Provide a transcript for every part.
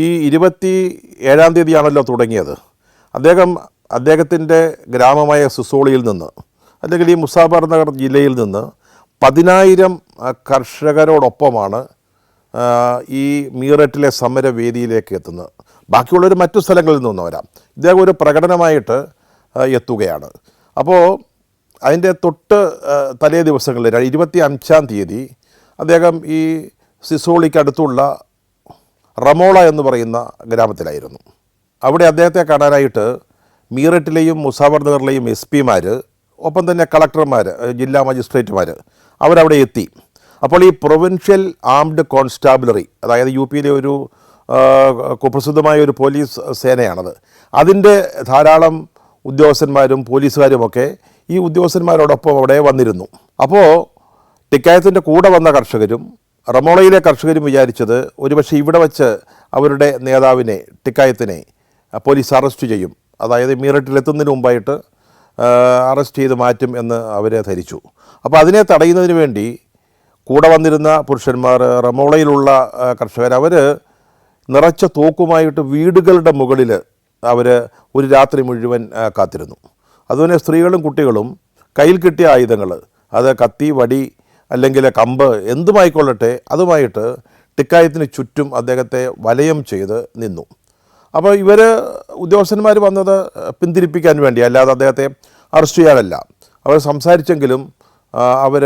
ഈ 27-ാം തീയതിയാണല്ലോ തുടങ്ങിയത്. അദ്ദേഹത്തിൻ്റെ ഗ്രാമമായ സിസോളിയിൽ നിന്ന്, അല്ലെങ്കിൽ ഈ മുസാഫർ നഗർ ജില്ലയിൽ നിന്ന് 10,000 കർഷകരോടൊപ്പമാണ് ഈ മീററ്റിലെ സമരവേദിയിലേക്ക് എത്തുന്നത്. ബാക്കിയുള്ളവർ മറ്റു സ്ഥലങ്ങളിൽ നിന്ന് വരാം. ഇദ്ദേഹം ഒരു പ്രകടനമായിട്ട് എത്തുകയാണ്. അപ്പോൾ അതിൻ്റെ തൊട്ട് തലേ ദിവസങ്ങളിൽ 25-ാം തീയതി അദ്ദേഹം ഈ സിസോളിക്കടുത്തുള്ള റമോള എന്ന് പറയുന്ന ഗ്രാമത്തിലായിരുന്നു. അവിടെ അദ്ദേഹത്തെ കാണാനായിട്ട് മീററ്റിലെയും മുസാഫർ നഗറിലെയും SP-മാർ, ഒപ്പം തന്നെ കളക്ടർമാർ, ജില്ലാ മജിസ്ട്രേറ്റുമാർ അവരവിടെ എത്തി. അപ്പോൾ ഈ പ്രൊവിൻഷ്യൽ ആംഡ് കോൺസ്റ്റാബിളറി, അതായത് UP-യിലെ ഒരു കുപ്രസിദ്ധമായ ഒരു പോലീസ് സേനയാണത്, അതിൻ്റെ ധാരാളം ഉദ്യോഗസ്ഥന്മാരും പോലീസുകാരുമൊക്കെ ഈ ഉദ്യോഗസ്ഥന്മാരോടൊപ്പം അവിടെ വന്നിരുന്നു. അപ്പോൾ ടിക്കായത്തിൻ്റെ കൂടെ വന്ന കർഷകരും റമോളയിലെ കർഷകരും വിചാരിച്ചത് ഒരുപക്ഷെ ഇവിടെ വച്ച് അവരുടെ നേതാവിനെ, ടിക്കായത്തിനെ, പോലീസ് അറസ്റ്റ് ചെയ്യും, അതായത് മീററ്റിലെത്തുന്നതിന് മുമ്പായിട്ട് അറസ്റ്റ് ചെയ്ത് മാറ്റും എന്ന് അവർ ധരിച്ചു. അപ്പോൾ അതിനെ തടയുന്നതിന് വേണ്ടി കൂടെ വന്നിരുന്ന പുരുഷന്മാർ, റമോളയിലുള്ള കർഷകർ, അവർ നിറച്ച തോക്കുമായിട്ട് വീടുകളുടെ മുകളിൽ അവർ ഒരു രാത്രി മുഴുവൻ കാത്തിരുന്നു. അതുപോലെ സ്ത്രീകളും കുട്ടികളും കയ്യിൽ കിട്ടിയ ആയുധങ്ങൾ, അത് കത്തി, വടി അല്ലെങ്കിൽ കമ്പ്, എന്തുമായിക്കൊള്ളട്ടെ, അതുമായിട്ട് ടിക്കായത്തിന് ചുറ്റും അദ്ദേഹത്തെ വലയം ചെയ്ത് നിന്നു. അപ്പോൾ ഇവർ ഉദ്യോഗസ്ഥന്മാർ വന്നത് പിന്തിരിപ്പിക്കാൻ വേണ്ടി, അല്ലാതെ അദ്ദേഹത്തെ അറസ്റ്റ് ചെയ്യാനല്ല. അവർ സംസാരിച്ചെങ്കിലും അവർ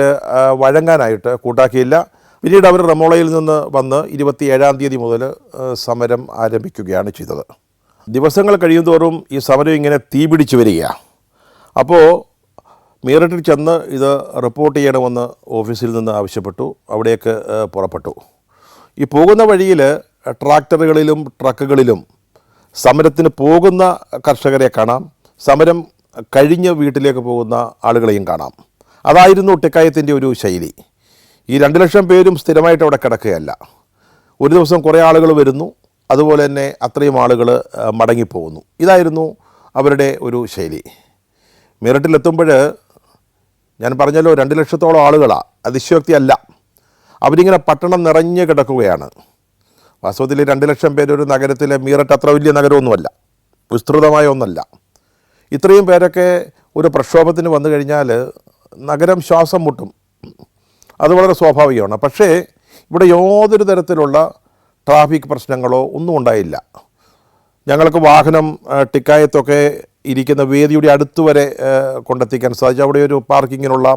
വഴങ്ങാനായിട്ട് കൂട്ടാക്കിയില്ല. പിന്നീട് അവർ റമോളയിൽ നിന്ന് വന്ന് 27-ാം തീയതി മുതൽ സമരം ആരംഭിക്കുകയാണ് ചെയ്തത്. ദിവസങ്ങൾ കഴിയുന്തോറും ഈ സമരം ഇങ്ങനെ തീപിടിച്ച് വരികയാണ്. അപ്പോൾ മീററ്റിൽ ചെന്ന് ഇത് റിപ്പോർട്ട് ചെയ്യണമെന്ന് ഓഫീസിൽ നിന്ന് ആവശ്യപ്പെട്ടു. അവിടേക്ക് പുറപ്പെട്ടു. ഈ പോകുന്ന വഴിയിൽ ട്രാക്ടറുകളിലും ട്രക്കുകളിലും സമരത്തിന് പോകുന്ന കർഷകരെ കാണാം, സമരം കഴിഞ്ഞ് വീട്ടിലേക്ക് പോകുന്ന ആളുകളെയും കാണാം. അതായിരുന്നു ടിക്കായത്തിൻ്റെ ഒരു ശൈലി. ഈ 2 ലക്ഷം പേരും സ്ഥിരമായിട്ട് അവിടെ കിടക്കുകയല്ല. ഒരു ദിവസം കുറേ ആളുകൾ വരുന്നു, അതുപോലെ തന്നെ അത്രയും ആളുകൾ മടങ്ങിപ്പോകുന്നു. ഇതായിരുന്നു അവരുടെ ഒരു ശൈലി. മീററ്റിലെത്തുമ്പോൾ ഞാൻ പറഞ്ഞല്ലോ 2 ലക്ഷത്തോളം ആളുകളാണ്, അതിശയോക്തിയല്ല. അവരിങ്ങനെ പട്ടണം നിറഞ്ഞ് കിടക്കുകയാണ്. വാസ്തവത്തിൽ 2 ലക്ഷം പേര് ഒരു നഗരത്തിലെ, മീററ്റ് അത്ര വലിയ നഗരമൊന്നുമല്ല, വിസ്തൃതമായ ഒന്നല്ല. ഇത്രയും പേരൊക്കെ ഒരു പ്രക്ഷോഭത്തിന് വന്നു കഴിഞ്ഞാൽ നഗരം ശ്വാസം മുട്ടും. അത് വളരെ സ്വാഭാവികമാണ്. പക്ഷേ ഇവിടെ യാതൊരു തരത്തിലുള്ള ട്രാഫിക് പ്രശ്നങ്ങളോ ഒന്നും ഉണ്ടായില്ല. ഞങ്ങൾക്ക് വാഹനം ടിക്കായത്തൊക്കെ ഇരിക്കുന്ന വേദിയുടെ അടുത്ത് വരെ കൊണ്ടെത്തിക്കാൻ സാധിച്ചു. അവിടെ ഒരു പാർക്കിങ്ങിനുള്ള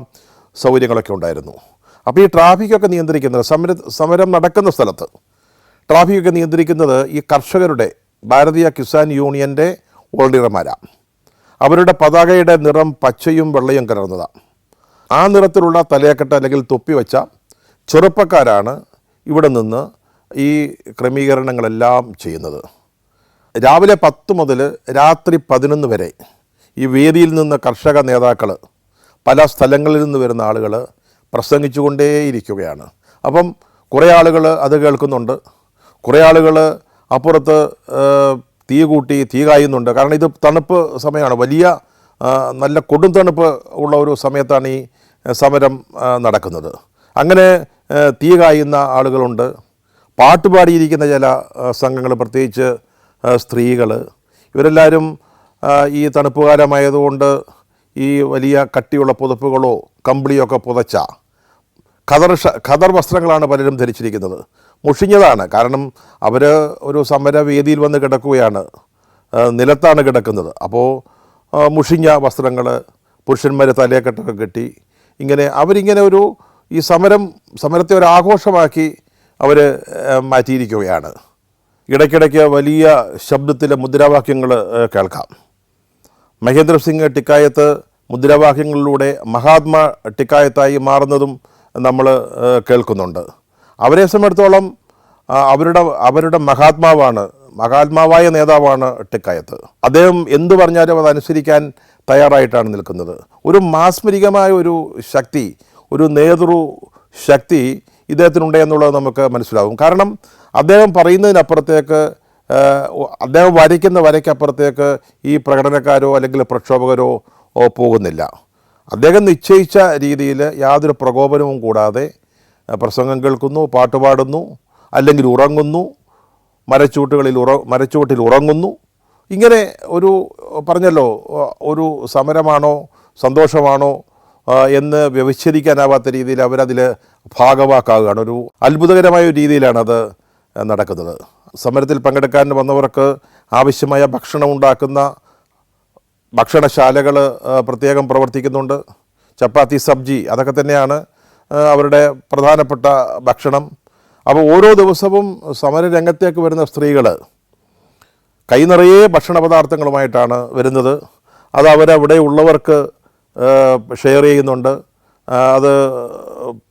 സൗകര്യങ്ങളൊക്കെ ഉണ്ടായിരുന്നു. അപ്പോൾ ഈ ട്രാഫിക്കൊക്കെ നിയന്ത്രിക്കുന്നത്, സമരം നടക്കുന്ന സ്ഥലത്ത് ട്രാഫിക്കൊക്കെ നിയന്ത്രിക്കുന്നത് ഈ കർഷകരുടെ ഭാരതീയ കിസാൻ യൂണിയൻ്റെ വോളണ്ടിയർമാരാണ്. അവരുടെ പതാകയുടെ നിറം പച്ചയും വെള്ളയും കലർന്നതാണ്. ആ നിറത്തിലുള്ള തലയക്കെട്ട് അല്ലെങ്കിൽ തൊപ്പി വെച്ച ചെറുപ്പക്കാരാണ് ഇവിടെ നിന്ന് ഈ ക്രമീകരണങ്ങളെല്ലാം ചെയ്യുന്നത്. രാവിലെ 10 മുതൽ രാത്രി 11 വരെ ഈ വേദിയിൽ നിന്ന് കർഷക നേതാക്കൾ, പല സ്ഥലങ്ങളിൽ നിന്ന് വരുന്ന ആളുകൾ പ്രസംഗിച്ചുകൊണ്ടേയിരിക്കുകയാണ്. അപ്പം കുറേ ആളുകൾ അത് കേൾക്കുന്നുണ്ട്, കുറേ ആളുകൾ അപ്പുറത്ത് തീ കൂട്ടി തീ കായുന്നുണ്ട്. കാരണം ഇത് തണുപ്പ് സമയമാണ്, വലിയ നല്ല കൊടും തണുപ്പ് ഉള്ള ഒരു സമയത്താണ് ഈ സമരം നടക്കുന്നത്. അങ്ങനെ തീ കായുന്ന ആളുകളുണ്ട്. പാട്ടുപാടിയിരിക്കുന്ന ചില സംഘങ്ങൾ, പ്രത്യേകിച്ച് സ്ത്രീകൾ, ഇവരെല്ലാവരും ഈ തണുപ്പ് കാലമായതുകൊണ്ട് ഈ വലിയ കട്ടിയുള്ള പുതപ്പുകളോ കമ്പിളിയൊക്കെ പുതച്ച ഖദർ വസ്ത്രങ്ങളാണ് പലരും ധരിച്ചിരിക്കുന്നത്. മുഷിഞ്ഞതാണ്. കാരണം അവർ ഒരു സമരവേദിയിൽ വന്ന് കിടക്കുകയാണ്, നിലത്താണ് കിടക്കുന്നത്. അപ്പോൾ മുഷിഞ്ഞ വസ്ത്രങ്ങൾ, പുരുഷന്മാർ തലയെക്കെട്ടൊക്കെ കെട്ടി, അവരിങ്ങനെ ഈ സമരത്തെ ഒരു ആഘോഷമാക്കി അവർ മാറ്റിയിരിക്കുകയാണ്. ഇടയ്ക്കിടയ്ക്ക് വലിയ ശബ്ദത്തിലെ മുദ്രാവാക്യങ്ങൾ കേൾക്കാം. മഹേന്ദ്ര സിംഗ് ടിക്കായത്ത് മുദ്രാവാക്യങ്ങളിലൂടെ മഹാത്മാ ടിക്കായത്തായി മാറുന്നതും നമ്മൾ കേൾക്കുന്നുണ്ട്. അവരെ സംബന്ധിച്ചിടത്തോളം അവരുടെ മഹാത്മാവായ നേതാവാണ് ടിക്കായത്ത്. അദ്ദേഹം എന്തു പറഞ്ഞാലും അതനുസരിക്കാൻ തയ്യാറായിട്ടാണ് നിൽക്കുന്നത്. ഒരു മാസ്മരികമായ ഒരു ശക്തി, ഒരു നേതൃശക്തി ഇദ്ദേഹത്തിനുണ്ട് എന്നുള്ളത് നമുക്ക് മനസ്സിലാകും. കാരണം അദ്ദേഹം പറയുന്നതിനപ്പുറത്തേക്ക്, അദ്ദേഹം വരയ്ക്കുന്ന വരയ്ക്കപ്പുറത്തേക്ക് ഈ പ്രകടനക്കാരോ അല്ലെങ്കിൽ പ്രക്ഷോഭകരോ പോകുന്നില്ല. അദ്ദേഹം നിശ്ചയിച്ച രീതിയിൽ യാതൊരു പ്രകോപനവും കൂടാതെ പ്രസംഗം കേൾക്കുന്നു, പാട്ടുപാടുന്നു, അല്ലെങ്കിൽ ഉറങ്ങുന്നു, മരച്ചുവട്ടിൽ ഉറങ്ങുന്നു. ഇങ്ങനെ ഒരു പറഞ്ഞല്ലോ, ഒരു സമരമാണോ സന്തോഷമാണോ എന്ന് വ്യവച്ഛേദിക്കാനാവാത്ത രീതിയിൽ അവരതിൽ ഭാഗവാക്കാവുകയാണ്. ഒരു അത്ഭുതകരമായ ഒരു രീതിയിലാണ് അത് നടക്കുന്നത്. സമരത്തിൽ പങ്കെടുക്കാൻ വന്നവർക്ക് ആവശ്യമായ ഭക്ഷണം ഉണ്ടാക്കുന്ന ഭക്ഷണശാലകൾ പ്രത്യേകം പ്രവർത്തിക്കുന്നുണ്ട്. ചപ്പാത്തി, സബ്ജി അതൊക്കെ തന്നെയാണ് അവരുടെ പ്രധാനപ്പെട്ട ഭക്ഷണം. അപ്പോൾ ഓരോ ദിവസവും സമരരംഗത്തേക്ക് വരുന്ന സ്ത്രീകൾ കൈ നിറയെ ഭക്ഷണ പദാർത്ഥങ്ങളുമായിട്ടാണ് വരുന്നത്. അത് അവരവിടെ ഉള്ളവർക്ക് ഷെയർ ചെയ്യുന്നുണ്ട്, അത്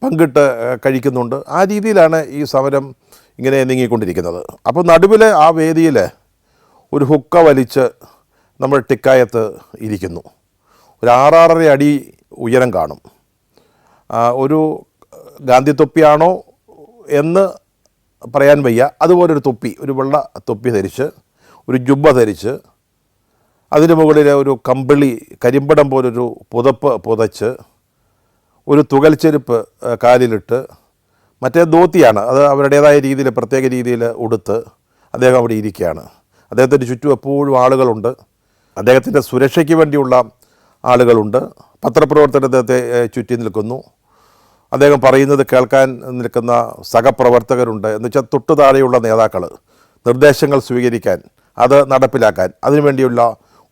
പങ്കിട്ട് കഴിക്കുന്നുണ്ട്. ആ രീതിയിലാണ് ഈ സമരം ഇങ്ങനെ നീങ്ങിക്കൊണ്ടിരിക്കുന്നത്. അപ്പോൾ നടുവിൽ ആ വേദിയിൽ ഒരു ഹുക്ക വലിച്ച് നമ്മൾ ടിക്കായത്ത് ഇരിക്കുന്നു. ഒരു 6-6.5 അടി ഉയരം കാണും. ഒരു ഗാന്ധി തൊപ്പിയാണോ എന്ന് പറയാൻ വയ്യ. അതുപോലൊരു തൊപ്പി, ഒരു വെള്ള തൊപ്പി ധരിച്ച്, ഒരു ജുബ്ബ ധരിച്ച്, അതിന് മുകളിൽ ഒരു കമ്പിളി കരിമ്പടം പോലൊരു പുതപ്പ് പുതച്ച്, ഒരു തുകൽ ചെരുപ്പ് കാലിലിട്ട്, മറ്റേ ധോത്തിയാണ്, അത് അവരുടേതായ രീതിയിൽ പ്രത്യേക രീതിയിൽ ഉടുത്ത് അദ്ദേഹം അവിടെ ഇരിക്കുകയാണ്. അദ്ദേഹത്തിൻ്റെ ചുറ്റും എപ്പോഴും ആളുകളുണ്ട്. അദ്ദേഹത്തിൻ്റെ സുരക്ഷയ്ക്ക് വേണ്ടിയുള്ള ആളുകളുണ്ട്. പത്രപ്രവർത്തകർ അദ്ദേഹത്തെ ചുറ്റി നിൽക്കുന്നു. അദ്ദേഹം പറയുന്നത് കേൾക്കാൻ നിൽക്കുന്ന സഹപ്രവർത്തകരുണ്ട്. എന്നുവെച്ചാൽ തൊട്ടു താഴെയുള്ള നേതാക്കൾ നിർദ്ദേശങ്ങൾ സ്വീകരിക്കാൻ, അത് നടപ്പിലാക്കാൻ, അതിനുവേണ്ടിയുള്ള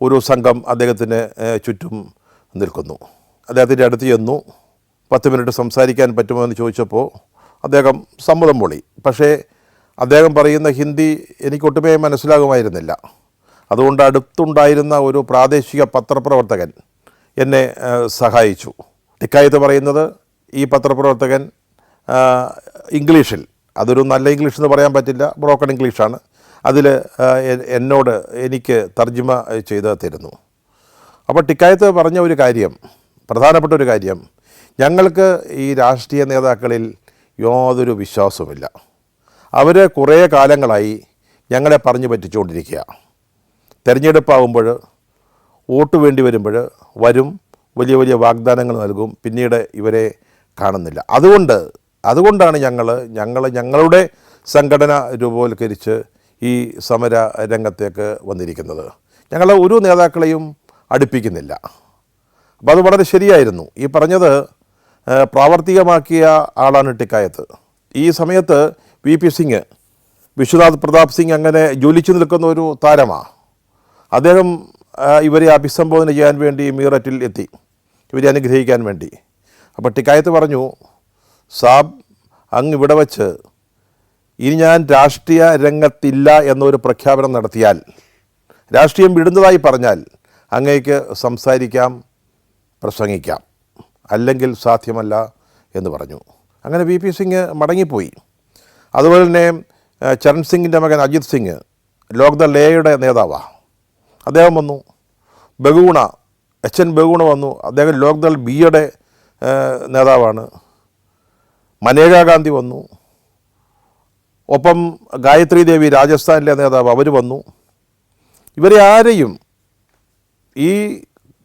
ഒരു സംഘം അദ്ദേഹത്തിന് ചുറ്റും നിൽക്കുന്നു. അദ്ദേഹത്തിൻ്റെ അടുത്ത് ചെന്നു. 10 മിനിറ്റ് സംസാരിക്കാൻ പറ്റുമോ എന്ന് ചോദിച്ചപ്പോൾ അദ്ദേഹം സമ്മതം മൂളി. പക്ഷേ അദ്ദേഹം പറയുന്ന ഹിന്ദി എനിക്കൊട്ടുമേ മനസ്സിലാകുമായിരുന്നില്ല. അതുകൊണ്ട് അടുത്തുണ്ടായിരുന്ന ഒരു പ്രാദേശിക പത്രപ്രവർത്തകൻ എന്നെ സഹായിച്ചു. ടിക്കായത്ത് പറയുന്നത് ഈ പത്രപ്രവർത്തകൻ ഇംഗ്ലീഷിൽ, അതൊരു നല്ല ഇംഗ്ലീഷ് എന്ന് പറയാൻ പറ്റില്ല, ബ്രോക്കൺ ഇംഗ്ലീഷാണ്, അതിൽ എനിക്ക് തർജ്ജിമ ചെയ്ത് തരുന്നു. അപ്പോൾ ടിക്കായത്ത് പറഞ്ഞ ഒരു കാര്യം, പ്രധാനപ്പെട്ട ഒരു കാര്യം, ഞങ്ങൾക്ക് ഈ രാഷ്ട്രീയ നേതാക്കളിൽ യാതൊരു വിശ്വാസവുമില്ല. അവർ കുറേ കാലങ്ങളായി ഞങ്ങളെ പറഞ്ഞു പറ്റിച്ചുകൊണ്ടിരിക്കുക. തെരഞ്ഞെടുപ്പാകുമ്പോൾ, വോട്ട് വേണ്ടി വരുമ്പോൾ വരും, വലിയ വലിയ വാഗ്ദാനങ്ങൾ നൽകും, പിന്നീട് ഇവരെ കാണുന്നില്ല. അതുകൊണ്ടാണ് ഞങ്ങളുടെ സംഘടന രൂപവൽക്കരിച്ച് ഈ സമര രംഗത്തേക്ക് വന്നിരിക്കുന്നത്. ഞങ്ങൾ ഒരു നേതാക്കളെയും അടുപ്പിക്കുന്നില്ല. അപ്പോൾ അത് വളരെ ശരിയായിരുന്നു. ഈ പറഞ്ഞത് പ്രാവർത്തികമാക്കിയ ആളാണ് ടിക്കായത്ത്. ഈ സമയത്ത് VP സിംഗ്, വിശ്വനാഥ് പ്രതാപ് സിംഗ് അങ്ങനെ ജ്വലിച്ചു നിൽക്കുന്ന ഒരു താരമാണ്. അദ്ദേഹം ഇവരെ അഭിസംബോധന ചെയ്യാൻ വേണ്ടി മീററ്റിൽ എത്തി, ഇവരെ അനുഗ്രഹിക്കാൻ വേണ്ടി. അപ്പോൾ ടിക്കായത്ത് പറഞ്ഞു, സാബ്, അങ്ങ് ഇവിടെ വച്ച് ഇനി ഞാൻ രാഷ്ട്രീയ രംഗത്തില്ല എന്നൊരു പ്രഖ്യാപനം നടത്തിയാൽ, രാഷ്ട്രീയം വിടുന്നതായി പറഞ്ഞാൽ അങ്ങേക്ക് സംസാരിക്കാം, പ്രസംഗിക്കാം, അല്ലെങ്കിൽ സാധ്യമല്ല എന്ന് പറഞ്ഞു. അങ്ങനെ VP സിംഗ് മടങ്ങിപ്പോയി. അതുപോലെ തന്നെ ചരൺ സിംഗിൻ്റെ മകൻ അജിത് സിംഗ് ലോക്ദൾ എയുടെ നേതാവാണ്. അദ്ദേഹം വന്നു. ബഗുണ, HN ബഗുണ വന്നു. അദ്ദേഹം ലോക്ദൾ ബിയുടെ നേതാവാണ്. മനേകാ ഗാന്ധി വന്നു. ഒപ്പം ഗായത്രി ദേവി, രാജസ്ഥാനിലെ നേതാവ്, അവർ വന്നു. ഇവരെ ആരെയും ഈ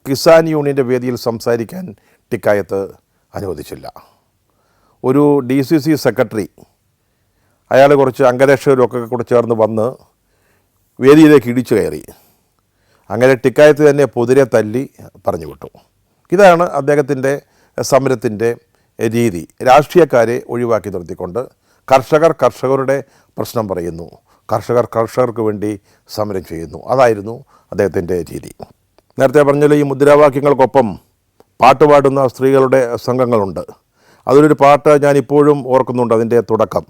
കിസാൻ യൂണിയൻ്റെ വേദിയിൽ സംസാരിക്കാൻ ടിക്കായത്ത് അനുവദിച്ചില്ല. ഒരു DCC സെക്രട്ടറി, അയാൾ കുറച്ച് അംഗരക്ഷകരൊക്കെ കൂടെ ചേർന്ന് വന്ന് വേദിയിലേക്ക് ഇടിച്ചു കയറി. അങ്ങനെ ടിക്കായത്ത് തന്നെ പൊതിരെ തല്ലി പറഞ്ഞു വിട്ടു. ഇതാണ് അദ്ദേഹത്തിൻ്റെ സമരത്തിൻ്റെ രീതി. രാഷ്ട്രീയക്കാരെ ഒഴിവാക്കി നിർത്തിക്കൊണ്ട് കർഷകരുടെ പ്രശ്നം പറയുന്നു, കർഷകർക്ക് വേണ്ടി സമരം ചെയ്യുന്നു. അതായിരുന്നു അദ്ദേഹത്തിൻ്റെ രീതി. നേരത്തെ പറഞ്ഞല്ലോ, ഈ മുദ്രാവാക്യങ്ങൾക്കൊപ്പം പാട്ടുപാടുന്ന സ്ത്രീകളുടെ സംഘങ്ങളുണ്ട്. അതിലൊരു പാട്ട് ഞാനിപ്പോഴും ഓർക്കുന്നുണ്ട്. അതിൻ്റെ തുടക്കം,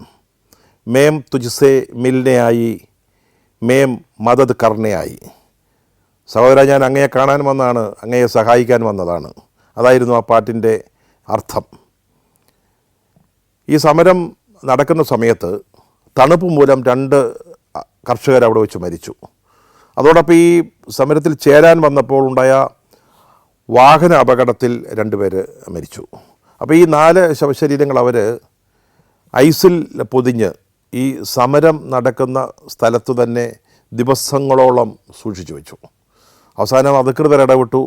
മേം തുജ്സെ മിൽനെയായി, മേം മദത് കർണയായി. സഹോദര, ഞാൻ അങ്ങയെ കാണാൻ വന്നതാണ്, അങ്ങയെ സഹായിക്കാൻ വന്നതാണ്. അതായിരുന്നു ആ പാട്ടിൻ്റെ അർത്ഥം. ഈ സമരം നടക്കുന്ന സമയത്ത് തണുപ്പ് മൂലം 2 കർഷകർ അവിടെ വെച്ച് മരിച്ചു. അതോടൊപ്പം ഈ സമരത്തിൽ ചേരാൻ വന്നപ്പോൾ ഉണ്ടായ വാഹന അപകടത്തിൽ 2 പേര് മരിച്ചു. അപ്പോൾ ഈ 4 ശവശരീരങ്ങൾ അവർ ഐസിൽ പൊതിഞ്ഞ് ഈ സമരം നടക്കുന്ന സ്ഥലത്ത് തന്നെ ദിവസങ്ങളോളം സൂക്ഷിച്ചു വെച്ചു. അവസാനം അധികൃതർ ഇടപെട്ടു,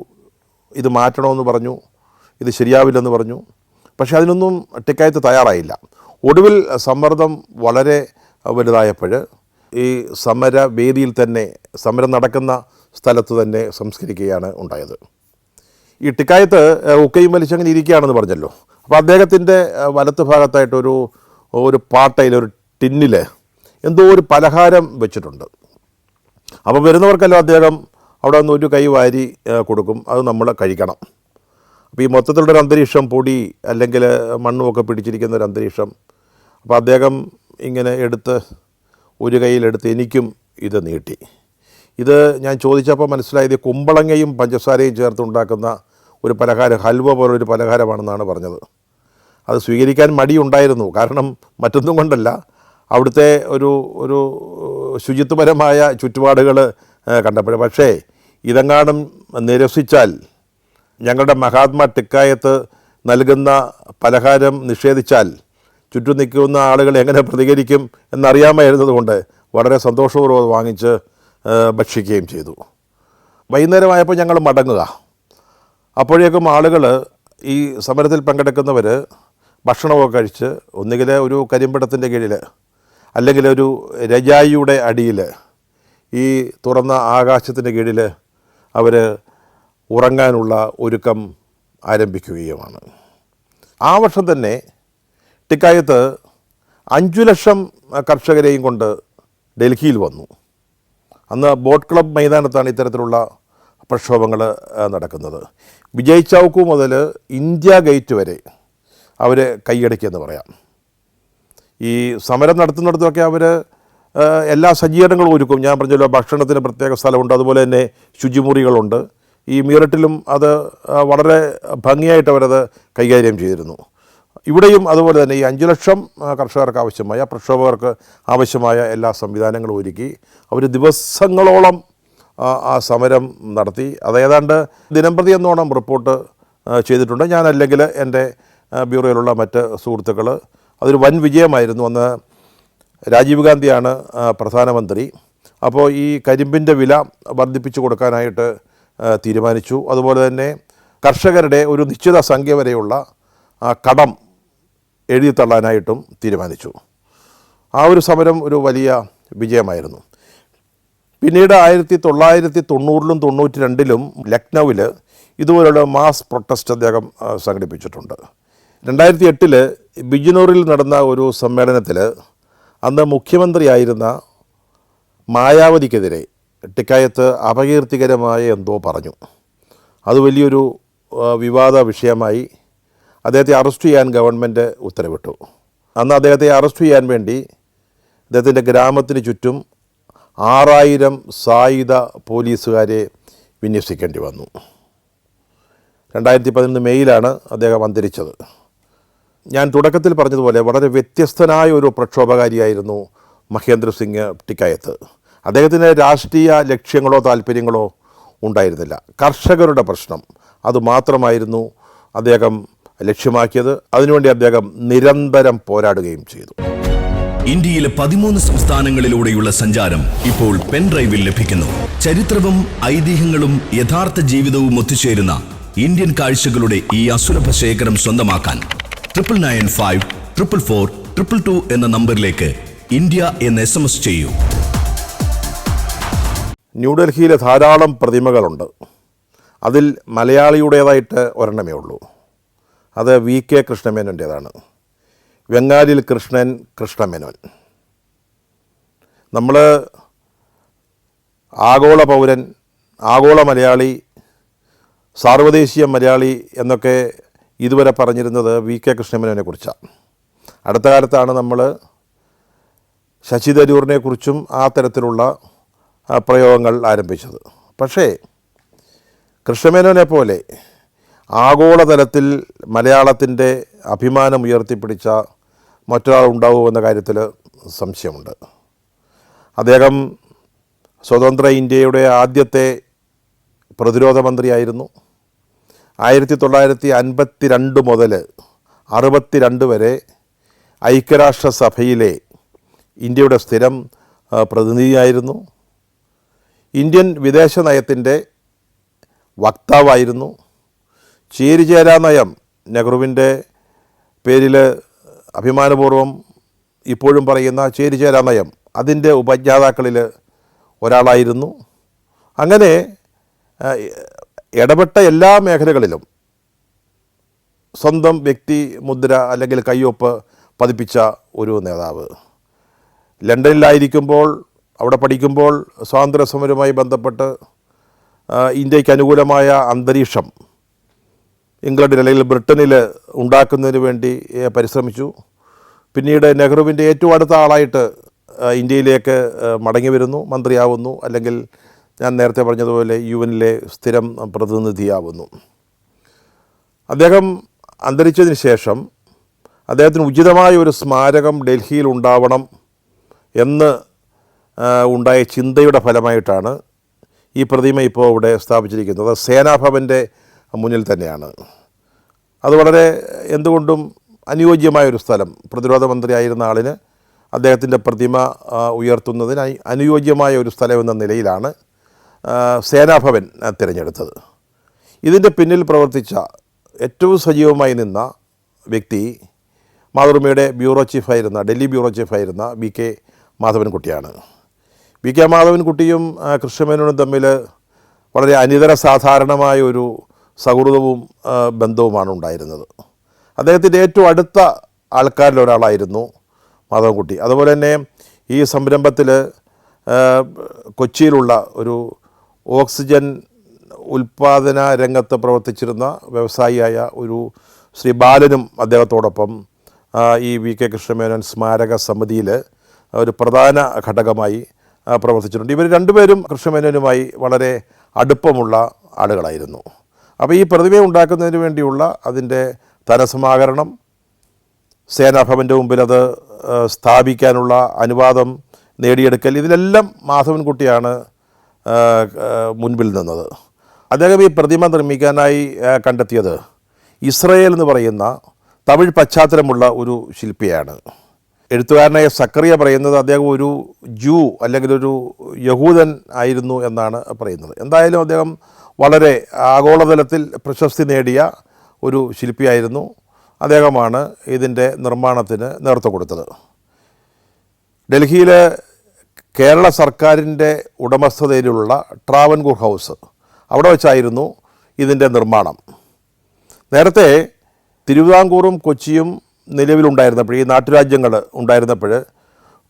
ഇത് മാറ്റണമെന്ന് പറഞ്ഞു, ഇത് ശരിയാവില്ലെന്ന് പറഞ്ഞു. പക്ഷേ അതിനൊന്നും ടിക്കായത്ത് തയ്യാറായില്ല. ഒടുവിൽ സമ്മർദ്ദം വളരെ വലുതായപ്പോൾ ഈ സമരവേദിയിൽ തന്നെ, സമരം നടക്കുന്ന സ്ഥലത്ത് തന്നെ സംസ്കരിക്കുകയാണ് ഉണ്ടായത്. ഈ ടിക്കായത്ത് ഉക്കയും വലിച്ചങ്ങനെ ഇരിക്കുകയാണെന്ന് പറഞ്ഞല്ലോ. അപ്പോൾ അദ്ദേഹത്തിൻ്റെ വലത്ത് ഭാഗത്തായിട്ടൊരു പാട്ടയിൽ, ഒരു ടിന്നിൽ എന്തോ ഒരു പലഹാരം വെച്ചിട്ടുണ്ട്. അപ്പോൾ വരുന്നവർക്കെല്ലാം അദ്ദേഹം അവിടെ നിന്ന് ഒരു കൈ വാരി കൊടുക്കും, അത് നമ്മൾ കഴിക്കണം. അപ്പോൾ ഈ മൊത്തത്തിലുള്ളൊരു അന്തരീക്ഷം, പൊടി അല്ലെങ്കിൽ മണ്ണുമൊക്കെ പിടിച്ചിരിക്കുന്ന ഒരു അന്തരീക്ഷം. അപ്പോൾ അദ്ദേഹം ഇങ്ങനെ എടുത്ത് ഒരു കൈയിലെടുത്ത് എനിക്കും ഇത് നീട്ടി. ഇത് ഞാൻ ചോദിച്ചപ്പോൾ മനസ്സിലായത് കുമ്പളങ്ങയും പഞ്ചസാരയും ചേർത്തുണ്ടാക്കുന്ന ഒരു പലഹാരം, ഹൽവ പോലൊരു പലഹാരമാണെന്നാണ് പറഞ്ഞത്. അത് സ്വീകരിക്കാൻ മടിയുണ്ടായിരുന്നു. കാരണം മറ്റൊന്നും കൊണ്ടല്ല, അവിടുത്തെ ഒരു ശുചിത്വപരമായ ചുറ്റുപാടുകൾ കണ്ടപ്പോൾ. പക്ഷേ ഇതെങ്ങാനും നിരസിച്ചാൽ, ഞങ്ങളുടെ മഹാത്മാ ടിക്കായത്ത് നൽകുന്ന പലഹാരം നിഷേധിച്ചാൽ ചുറ്റും നിൽക്കുന്ന ആളുകൾ എങ്ങനെ പ്രതികരിക്കും എന്നറിയാമായിരുന്നതുകൊണ്ട് വളരെ സന്തോഷപൂർവ്വം വാങ്ങിച്ച് ഭക്ഷിക്കുകയും ചെയ്തു. വൈകുന്നേരമായപ്പോൾ ഞങ്ങൾ മടങ്ങുക. അപ്പോഴേക്കും ആളുകൾ, ഈ സമരത്തിൽ പങ്കെടുക്കുന്നവർ ഭക്ഷണമൊക്കെ കഴിച്ച് ഒന്നുകിൽ ഒരു കരിമ്പിടത്തിൻ്റെ കീഴിൽ അല്ലെങ്കിൽ ഒരു രജായിയുടെ അടിയിൽ, ഈ തുറന്ന ആകാശത്തിൻ്റെ കീഴിൽ അവർ ഉറങ്ങാനുള്ള ഒരുക്കം ആരംഭിക്കുകയുമാണ്. ആ വർഷം തന്നെ ടിക്കായത്ത് 5 ലക്ഷം കർഷകരെയും കൊണ്ട് ഡൽഹിയിൽ വന്നു. അന്ന് ബോട്ട് ക്ലബ് മൈതാനത്താണ് ഇത്തരത്തിലുള്ള പ്രക്ഷോഭങ്ങൾ നടക്കുന്നത്. വിജയ് ചൗക്ക് മുതൽ ഇന്ത്യ ഗേറ്റ് വരെ അവർ കൈയടക്കിയെന്ന് പറയാം. ഈ സമരം നടത്തുന്നിടത്തൊക്കെ അവർ എല്ലാ സജ്ജീകരണങ്ങളും ഒരുക്കും. ഞാൻ പറഞ്ഞല്ലോ, ഭക്ഷണത്തിന് പ്രത്യേക സ്ഥലമുണ്ട്, അതുപോലെ തന്നെ ശുചിമുറികളുണ്ട്. ഈ മീററ്റിലും അത് വളരെ ഭംഗിയായിട്ട് അവരത് കൈകാര്യം ചെയ്തിരുന്നു. ഇവിടെയും അതുപോലെ തന്നെ ഈ 5 ലക്ഷം കർഷകർക്ക് ആവശ്യമായ, പ്രക്ഷോഭകർക്ക് ആവശ്യമായ എല്ലാ സംവിധാനങ്ങളും ഒരുക്കി അവർ ദിവസങ്ങളോളം ആ സമരം നടത്തി. അത് ഏതാണ്ട് ദിനംപ്രതി എന്നോണം റിപ്പോർട്ട് ചെയ്തിട്ടുണ്ട് ഞാൻ, അല്ലെങ്കിൽ എൻ്റെ ബ്യൂറോയിലുള്ള മറ്റ് സുഹൃത്തുക്കൾ. അതൊരു വൻ വിജയമായിരുന്നു. അന്ന് രാജീവ് ഗാന്ധിയാണ് പ്രധാനമന്ത്രി. അപ്പോൾ ഈ കരിമ്പിൻ്റെ വില വർദ്ധിപ്പിച്ചു കൊടുക്കാനായിട്ട് തീരുമാനിച്ചു. അതുപോലെ തന്നെ കർഷകരുടെ ഒരു നിശ്ചിത സംഖ്യ വരെയുള്ള കടം എഴുതിത്തള്ളാനായിട്ടും തീരുമാനിച്ചു. ആ ഒരു സമരം ഒരു വലിയ വിജയമായിരുന്നു. പിന്നീട് 1990-ലും 92-ലും ലക്നൗവിൽ ഇതുപോലുള്ള മാസ് പ്രൊട്ടസ്റ്റ് അദ്ദേഹം സംഘടിപ്പിച്ചിട്ടുണ്ട്. 2008 ബിജ്നോറിൽ നടന്ന ഒരു സമ്മേളനത്തിൽ അന്ന് മുഖ്യമന്ത്രിയായിരുന്ന മായാവതിക്കെതിരെ ടിക്കായത്ത് അപകീർത്തികരമായ എന്തോ പറഞ്ഞു. അത് വലിയൊരു വിവാദ വിഷയമായി. അദ്ദേഹത്തെ അറസ്റ്റ് ചെയ്യാൻ ഗവൺമെൻറ് ഉത്തരവിട്ടു. അന്ന് അറസ്റ്റ് ചെയ്യാൻ വേണ്ടി അദ്ദേഹത്തിൻ്റെ ഗ്രാമത്തിന് ചുറ്റും 6000 സായുധ പോലീസുകാരെ വിന്യസിക്കേണ്ടി വന്നു. 2011 മെയ്യിലാണ് അദ്ദേഹം അന്തരിച്ചത്. ഞാൻ തുടക്കത്തിൽ പറഞ്ഞതുപോലെ വളരെ വ്യത്യസ്തനായ ഒരു പ്രക്ഷോഭകാരിയായിരുന്നു മഹേന്ദ്ര സിംഗ് ടിക്കായത്ത്. അദ്ദേഹത്തിന് രാഷ്ട്രീയ ലക്ഷ്യങ്ങളോ താല്പര്യങ്ങളോ ഉണ്ടായിരുന്നില്ല. കർഷകരുടെ പ്രശ്നം അതുമാത്രമായിരുന്നു അദ്ദേഹം ലക്ഷ്യമാക്കിയത്. അതിനുവേണ്ടി അദ്ദേഹം നിരന്തരം പോരാടുകയും ചെയ്തു. ഇന്ത്യയിലെ 13 സംസ്ഥാനങ്ങളിലൂടെയുള്ള സഞ്ചാരം ഇപ്പോൾ പെൻഡ്രൈവിൽ ലഭിക്കുന്നു. ചരിത്രവും ഐതിഹ്യങ്ങളും യഥാർത്ഥ ജീവിതവും ഒത്തുചേരുന്ന ഇന്ത്യൻ കാഴ്ചകളുടെ ഈ അസുലഭ ശേഖരം സ്വന്തമാക്കാൻ 9995 444 222 എന്ന നമ്പറിലേക്ക് ഇന്ത്യ എന്ന് SMS ചെയ്യൂ. ന്യൂഡൽഹിയിലെ ധാരാളം പ്രതിമകളുണ്ട്. അതിൽ മലയാളിയുടേതായിട്ട് ഒരെണ്ണമേ ഉള്ളൂ. അത് VK കൃഷ്ണമേനോൻ്റേതാണ്. വെങ്ങാലിൽ കൃഷ്ണമേനോൻ. നമ്മൾ ആഗോള പൗരൻ, ആഗോള മലയാളി, സാർവദേശീയ മലയാളി എന്നൊക്കെ ഇതുവരെ പറഞ്ഞിരുന്നത് VK കൃഷ്ണമേനോനെ കുറിച്ചാണ്. അടുത്ത കാലത്താണ് നമ്മൾ ശശി തരൂരിനെ കുറിച്ചും ആ തരത്തിലുള്ള പ്രയോഗങ്ങൾ ആരംഭിച്ചത്. പക്ഷേ കൃഷ്ണമേനോനെ പോലെ ആഗോളതലത്തിൽ മലയാളത്തിൻ്റെ അഭിമാനം ഉയർത്തിപ്പിടിച്ച മറ്റൊരാൾ ഉണ്ടാവുമെന്ന കാര്യത്തിൽ സംശയമുണ്ട്. അദ്ദേഹം സ്വതന്ത്ര ഇന്ത്യയുടെ ആദ്യത്തെ പ്രതിരോധ മന്ത്രിയായിരുന്നു. 1952 മുതൽ 62 വരെ ഐക്യരാഷ്ട്രസഭയിലെ ഇന്ത്യയുടെ സ്ഥിരം പ്രതിനിധിയായിരുന്നു. ഇന്ത്യൻ വിദേശ നയത്തിൻ്റെ വക്താവായിരുന്നു. ചേരിചേരാ നയം, നെഹ്റുവിൻ്റെ പേരിൽ അഭിമാനപൂർവ്വം ഇപ്പോഴും പറയുന്ന ചേരിചേരാ നയം, അതിൻ്റെ ഉപജ്ഞാതാക്കളിൽ ഒരാളായിരുന്നു. അങ്ങനെ ഇടപെട്ട എല്ലാ മേഖലകളിലും സ്വന്തം വ്യക്തി മുദ്ര അല്ലെങ്കിൽ കയ്യൊപ്പ് പതിപ്പിച്ച ഒരു നേതാവ്. ലണ്ടനിലായിരിക്കുമ്പോൾ, അവിടെ പഠിക്കുമ്പോൾ സ്വാതന്ത്ര്യ സമരവുമായി ബന്ധപ്പെട്ട് ഇന്ത്യക്ക് അനുകൂലമായ അന്തരീക്ഷം ഇംഗ്ലണ്ടിൽ അല്ലെങ്കിൽ ബ്രിട്ടനിൽ ഉണ്ടാക്കുന്നതിന് വേണ്ടി പരിശ്രമിച്ചു. പിന്നീട് നെഹ്റുവിൻ്റെ ഏറ്റവും അടുത്ത ആളായിട്ട് ഇന്ത്യയിലേക്ക് മടങ്ങി വരുന്നു, മന്ത്രിയാവുന്നു, അല്ലെങ്കിൽ ഞാൻ നേരത്തെ പറഞ്ഞതുപോലെ UN-ലെ സ്ഥിരം പ്രതിനിധിയാവുന്നു. അദ്ദേഹം അന്തരിച്ചതിന് ശേഷം അദ്ദേഹത്തിന് ഉചിതമായ ഒരു സ്മാരകം ഡൽഹിയിൽ ഉണ്ടാവണം എന്ന് ഉണ്ടായ ചിന്തയുടെ ഫലമായിട്ടാണ് ഈ പ്രതിമ ഇപ്പോൾ ഇവിടെ സ്ഥാപിച്ചിരിക്കുന്നത്. സേനാഭവൻ്റെ മുന്നിൽ തന്നെയാണ്. അത് വളരെ എന്തുകൊണ്ടും അനുയോജ്യമായൊരു സ്ഥലം. പ്രതിരോധ മന്ത്രിയായിരുന്ന ആളിന് അദ്ദേഹത്തിൻ്റെ പ്രതിമ ഉയർത്തുന്നതിന് അനുയോജ്യമായ ഒരു സ്ഥലം എന്ന നിലയിലാണ് സേനാഭവൻ തിരഞ്ഞെടുത്തത്. ഇതിൻ്റെ പിന്നിൽ പ്രവർത്തിച്ച ഏറ്റവും സജീവമായി നിന്ന വ്യക്തി മാതൃഭൂമിയുടെ ഡൽഹി ബ്യൂറോ ചീഫായിരുന്ന BK മാധവൻകുട്ടിയാണ്. BK മാധവൻകുട്ടിയും കൃഷ്ണമേനോനും തമ്മിൽ വളരെ അനിതര സാധാരണമായ ഒരു സൗഹൃദവും ബന്ധവുമാണ് ഉണ്ടായിരുന്നത്. അദ്ദേഹത്തിൻ്റെ ഏറ്റവും അടുത്ത ആൾക്കാരിൽ ഒരാളായിരുന്നു മാധവൻകുട്ടി. അതുപോലെ തന്നെ ഈ സംരംഭത്തിൽ കൊച്ചിയിലുള്ള ഒരു ഓക്സിജൻ ഉൽപ്പാദന രംഗത്ത് പ്രവർത്തിച്ചിരുന്ന വ്യവസായിയായ ഒരു ശ്രീ ബാലനും അദ്ദേഹത്തോടൊപ്പം ഈ VK കൃഷ്ണമേനോൻ സ്മാരക സമിതിയിൽ ഒരു പ്രധാന ഘടകമായി പ്രവർത്തിച്ചിട്ടുണ്ട്. ഇവർ രണ്ടുപേരും കൃഷ്ണമേനോനുമായി വളരെ അടുപ്പമുള്ള ആളുകളായിരുന്നു. അപ്പോൾ ഈ പ്രതിമ ഉണ്ടാക്കുന്നതിന് വേണ്ടിയുള്ള അതിൻ്റെ ധനസമാഹരണം, സേനാഭവൻ്റെ മുമ്പിൽ അത് സ്ഥാപിക്കാനുള്ള അനുവാദം നേടിയെടുക്കൽ, ഇതിലെല്ലാം മാധവൻകുട്ടിയാണ് മുൻപിൽ നിന്നത്. അദ്ദേഹം ഈ പ്രതിമ നിർമ്മിക്കാനായി കണ്ടെത്തിയത് ഇസ്രയേൽ എന്ന് പറയുന്ന തമിഴ് പശ്ചാത്തലമുള്ള ഒരു ശില്പിയാണ്. എഴുത്തുകാരനായ സക്കറിയ പറയുന്നത് അദ്ദേഹം ഒരു ജൂ അല്ലെങ്കിൽ ഒരു യഹൂദൻ ആയിരുന്നു എന്നാണ് പറയുന്നത്. എന്തായാലും അദ്ദേഹം വളരെ ആഗോളതലത്തിൽ പ്രശസ്തി നേടിയ ഒരു ശില്പിയായിരുന്നു. അദ്ദേഹമാണ് ഇതിൻ്റെ നിർമ്മാണത്തിന് നേതൃത്വം കൊടുത്തത്. ഡൽഹിയിലെ കേരള സർക്കാരിൻ്റെ ഉടമസ്ഥതയിലുള്ള ട്രാവൻകൂർ ഹൗസ്, അവിടെ വെച്ചായിരുന്നു ഇതിൻ്റെ നിർമ്മാണം. നേരത്തെ തിരുവിതാംകൂറും കൊച്ചിയും നിലവിലുണ്ടായിരുന്നപ്പോൾ, ഈ നാട്ടുരാജ്യങ്ങൾ ഉണ്ടായിരുന്നപ്പോൾ,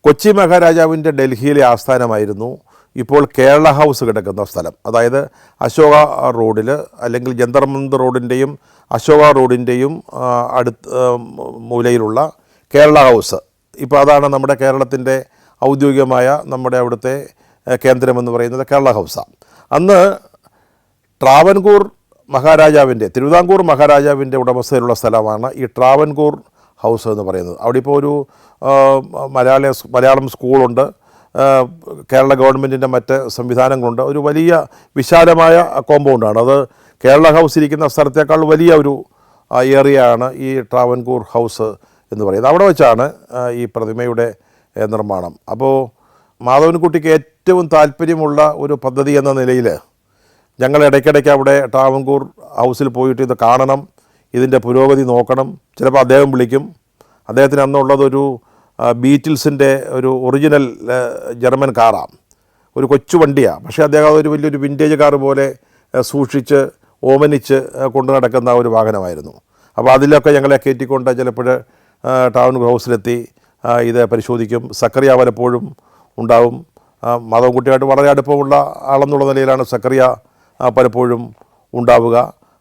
കൊച്ചി മഹാരാജാവിൻ്റെ ഡൽഹിയിലെ ആസ്ഥാനമായിരുന്നു ഇപ്പോൾ കേരള ഹൗസ് കിടക്കുന്ന സ്ഥലം. അതായത് അശോക റോഡിൽ അല്ലെങ്കിൽ ജന്തർ മന്ദർ റോഡിൻ്റെയും അശോക റോഡിൻ്റെയും മൂലയിലുള്ള കേരള ഹൗസ്. ഇപ്പോൾ അതാണ് നമ്മുടെ കേരളത്തിൻ്റെ ഔദ്യോഗികമായ നമ്മുടെ അവിടുത്തെ കേന്ദ്രമെന്ന് പറയുന്നത് കേരള ഹൗസാണ്. അന്ന് ട്രാവൻകൂർ മഹാരാജാവിൻ്റെ, തിരുവിതാംകൂർ മഹാരാജാവിൻ്റെ ഉടമസ്ഥയിലുള്ള സ്ഥലമാണ് ഈ ട്രാവൻകൂർ ഹൗസ് എന്ന് പറയുന്നത്. അവിടെ ഇപ്പോൾ ഒരു മലയാളം സ്കൂളുണ്ട്, കേരള ഗവൺമെൻറ്റിൻ്റെ മറ്റ് സംവിധാനങ്ങളുണ്ട്. ഒരു വലിയ വിശാലമായ കോമ്പൗണ്ടാണ് അത്. കേരള ഹൗസ് ഇരിക്കുന്ന സ്ഥലത്തേക്കാൾ വലിയ ഒരു ഏരിയയാണ് ഈ ട്രാവൻകൂർ ഹൗസ് എന്ന് പറയുന്നത്. അവിടെ വെച്ചാണ് ഈ പ്രതിമയുടെ നിർമ്മാണം. അപ്പോൾ മാധവൻകുട്ടിക്ക് ഏറ്റവും താല്പര്യമുള്ള ഒരു പദ്ധതി എന്ന നിലയിൽ ഞങ്ങൾ ഇടയ്ക്കിടയ്ക്ക് അവിടെ ട്രാവൻകൂർ ഹൗസിൽ പോയിട്ട് ഇത് കാണണം, ഇതിൻ്റെ പുരോഗതി നോക്കണം. ചിലപ്പോൾ അദ്ദേഹം വിളിക്കും. അദ്ദേഹത്തിന് അന്നുള്ളതൊരു ബീറ്റിൽസിൻ്റെ ഒരു ഒറിജിനൽ ജർമ്മൻ കാറാണ്, ഒരു കൊച്ചു വണ്ടിയാണ്. പക്ഷേ അദ്ദേഹം അതൊരു വലിയൊരു വിൻറ്റേജ് കാർ പോലെ സൂക്ഷിച്ച് ഓമനിച്ച് കൊണ്ടു നടക്കുന്ന ഒരു വാഹനമായിരുന്നു. അപ്പോൾ അതിലൊക്കെ ഞങ്ങളെ കയറ്റിക്കൊണ്ട് ചിലപ്പോൾ ട്രാവൻകൂർ ഹൗസിലെത്തി ഇത് പരിശോധിക്കും. സക്കറിയ പലപ്പോഴും ഉണ്ടാവും. മാധവൻകുട്ടിയായിട്ട് വളരെ അടുപ്പമുള്ള ആളെന്നുള്ള നിലയിലാണ് സക്കറിയ പലപ്പോഴും ഉണ്ടാവുക.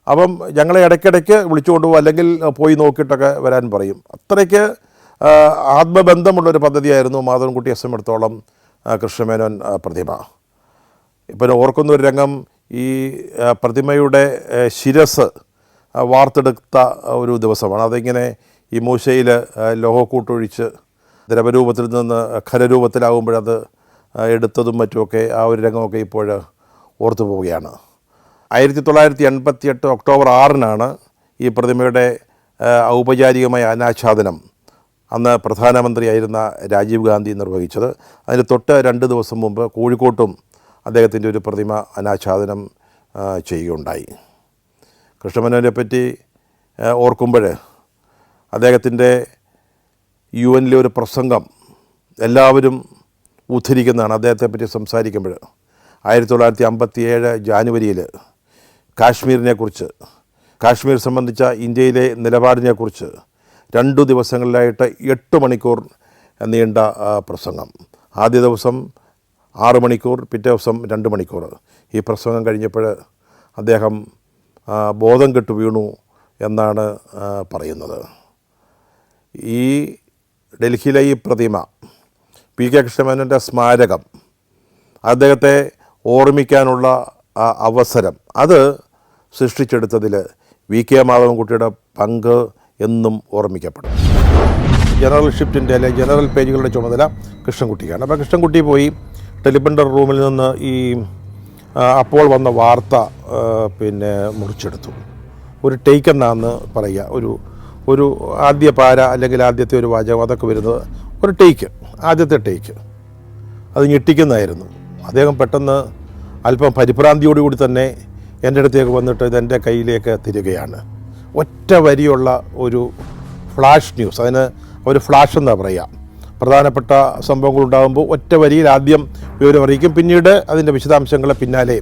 അപ്പം ഞങ്ങളെ ഇടയ്ക്കിടയ്ക്ക് വിളിച്ചു കൊണ്ടുപോകും, അല്ലെങ്കിൽ പോയി നോക്കിയിട്ടൊക്കെ വരാൻ പറയും. അത്രയ്ക്ക് ആത്മബന്ധമുള്ളൊരു പദ്ധതിയായിരുന്നു മാധവൻകുട്ടിയെ സംബന്ധിച്ചിടത്തോളം കൃഷ്ണമേനോൻ പ്രതിമ. ഇപ്പം ഓർക്കുന്ന ഒരു രംഗം, ഈ പ്രതിമയുടെ ശിരസ് വാർത്തെടുത്ത ഒരു ദിവസമാണ്. അതിങ്ങനെ ഈ മൂശയിൽ ലോഹക്കൂട്ടൊഴിച്ച് ദ്രവരൂപത്തിൽ നിന്ന് ഖരരൂപത്തിലാകുമ്പോഴത് എടുത്തതും മറ്റുമൊക്കെ ആ ഒരു രംഗമൊക്കെ ഇപ്പോൾ ഓർത്തു പോവുകയാണ്. 1988 ഒക്ടോബർ 6-നാണ് ഈ പ്രതിമയുടെ ഔപചാരികമായ അനാച്ഛാദനം അന്ന് പ്രധാനമന്ത്രിയായിരുന്ന രാജീവ് ഗാന്ധി നിർവഹിച്ചത്. അതിന് തൊട്ട് 2 ദിവസം മുമ്പ് കോഴിക്കോട്ടും അദ്ദേഹത്തിൻ്റെ ഒരു പ്രതിമ അനാച്ഛാദനം ചെയ്യുകയുണ്ടായി. കൃഷ്ണമേനോനെ പറ്റി ഓർക്കുമ്പോൾ അദ്ദേഹത്തിൻ്റെ UN-ലെ ഒരു പ്രസംഗം എല്ലാവരും ഉദ്ധരിക്കുന്നതാണ് അദ്ദേഹത്തെപ്പറ്റി സംസാരിക്കുമ്പോൾ. 1957 ജാനുവരിയിൽ കാശ്മീരിനെക്കുറിച്ച്, കാശ്മീർ സംബന്ധിച്ച ഇന്ത്യയിലെ നിലപാടിനെക്കുറിച്ച് 2 ദിവസങ്ങളിലായിട്ട് 8 മണിക്കൂർ നീണ്ട പ്രസംഗം. ആദ്യ ദിവസം 6 മണിക്കൂർ, പിറ്റേ ദിവസം 2 മണിക്കൂർ. ഈ പ്രസംഗം കഴിഞ്ഞപ്പോൾ അദ്ദേഹം ബോധം കെട്ടു വീണു എന്നാണ് പറയുന്നത്. ഈ ഡൽഹിയിലെ ഈ പ്രതിമ, പി.കെ. കൃഷ്ണമേനോൻ്റെ സ്മാരകം, അദ്ദേഹത്തെ ഓർമ്മിക്കാനുള്ള അവസരം, അത് സൃഷ്ടിച്ചെടുത്തതിൽ വി.കെ. മാധവൻകുട്ടിയുടെ പങ്ക് എന്നും ഓർമ്മിക്കപ്പെടും. ജനറൽ ഷിഫ്റ്റിൻ്റെ അല്ലെങ്കിൽ ജനറൽ പേജുകളുടെ ചുമതല കൃഷ്ണൻകുട്ടിക്കാണ്. അപ്പോൾ കൃഷ്ണൻകുട്ടി പോയി ടെലിപ്രിൻ്റർ റൂമിൽ നിന്ന് ഈ അപ്പോൾ വന്ന വാർത്ത മുറിച്ചെടുത്തു. ഒരു ടേക്ക് എന്നാന്ന് പറയുക, ഒരു ആദ്യ പാര അല്ലെങ്കിൽ ആദ്യത്തെ ഒരു വാചകം, അതൊക്കെ വരുന്നത് ഒരു ടേക്ക്, ആദ്യത്തെ ടേക്ക്. അത് ഞെട്ടിക്കുന്നതായിരുന്നു. അദ്ദേഹം പെട്ടെന്ന് അല്പം പരിഭ്രാന്തിയോടുകൂടി തന്നെ എൻ്റെ അടുത്തേക്ക് വന്നിട്ട് ഇതെൻ്റെ കയ്യിലേക്ക് തരികയാണ്. ഒറ്റ വരിയുള്ള ഒരു ഫ്ലാഷ് ന്യൂസ്, അതിന് ഒരു ഫ്ലാഷ് എന്നാണ് പറയുക. പ്രധാനപ്പെട്ട സംഭവങ്ങളുണ്ടാകുമ്പോൾ ഒറ്റ വരിയിൽ ആദ്യം വിവരം അറിയിക്കും, പിന്നീട് അതിൻ്റെ വിശദാംശങ്ങളെ പിന്നാലെ